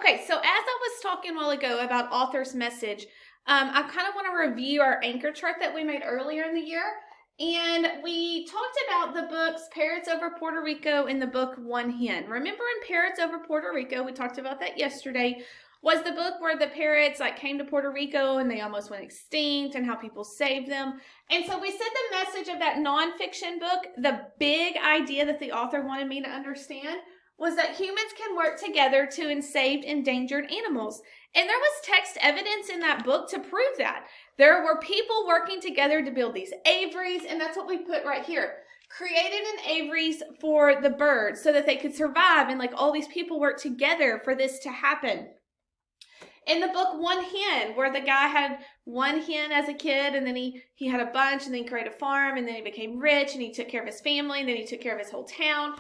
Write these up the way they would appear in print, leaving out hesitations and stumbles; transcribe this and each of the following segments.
Okay, so as I was talking a while ago about author's message, I kind of want to review our anchor chart that we made earlier in the year. And we talked about the books Parrots Over Puerto Rico and the book One Hen. Remember in Parrots Over Puerto Rico, we talked about that yesterday, was the book where the parrots came to Puerto Rico and they almost went extinct and how people saved them. And so we said the message of that nonfiction book, the big idea that the author wanted me to understand was that humans can work together to save endangered animals. And there was text evidence in that book to prove that. There were people working together to build these aviaries, and that's what we put right here. Created an aviaries for the birds so that they could survive, and all these people worked together for this to happen. In the book One Hen, where the guy had one hen as a kid, and then he had a bunch, and then he created a farm, and then he became rich, and he took care of his family, and then he took care of his whole town.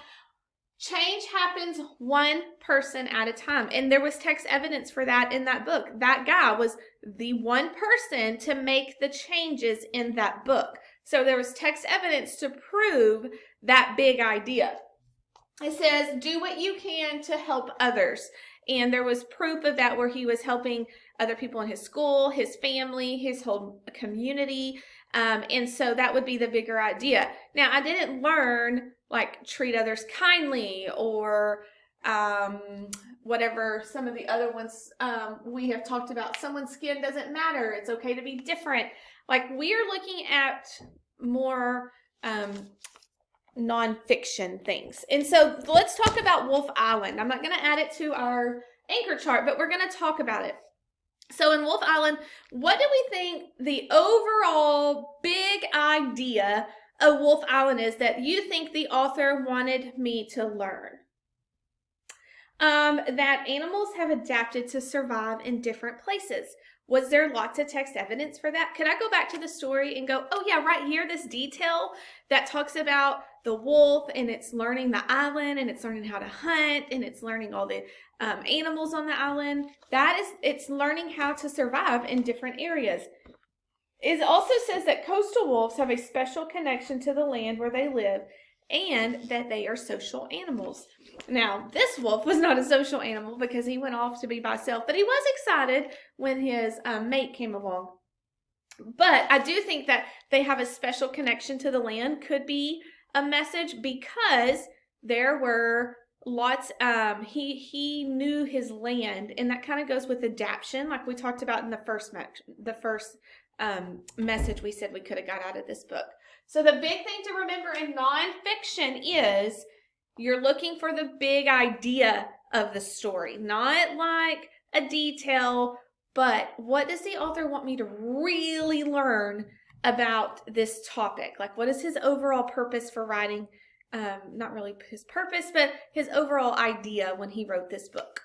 Change happens one person at a time. And there was text evidence for that in that book. That guy was the one person to make the changes in that book. So there was text evidence to prove that big idea. It says, do what you can to help others. And there was proof of that where he was helping other people in his school, his family, his whole community. And so that would be the bigger idea. Now, I didn't learn treat others kindly or whatever some of the other ones we have talked about. Someone's skin doesn't matter. It's okay to be different. We are looking at more nonfiction things. And so let's talk about Wolf Island. I'm not going to add it to our anchor chart, but we're going to talk about it. So in Wolf Island, what do we think the overall big idea of Wolf Island is that you think the author wanted me to learn? That animals have adapted to survive in different places. Was there lots of text evidence for that? Could I go back to the story and go, oh yeah, right here, this detail that talks about the wolf and it's learning the island and it's learning how to hunt and it's learning all the animals on the island. It's learning how to survive in different areas. It also says that coastal wolves have a special connection to the land where they live and that they are social animals. Now, this wolf was not a social animal because he went off to be by himself, but he was excited when his mate came along. But I do think that they have a special connection to the land could be a message because there were lots, he knew his land, and that kind of goes with adaptation, like we talked about in the first message we said we could have got out of this book. So the big thing to remember in nonfiction is you're looking for the big idea of the story, not like a detail, but what does the author want me to really learn about this topic? What is his overall purpose for writing? Not really his purpose, but his overall idea when he wrote this book.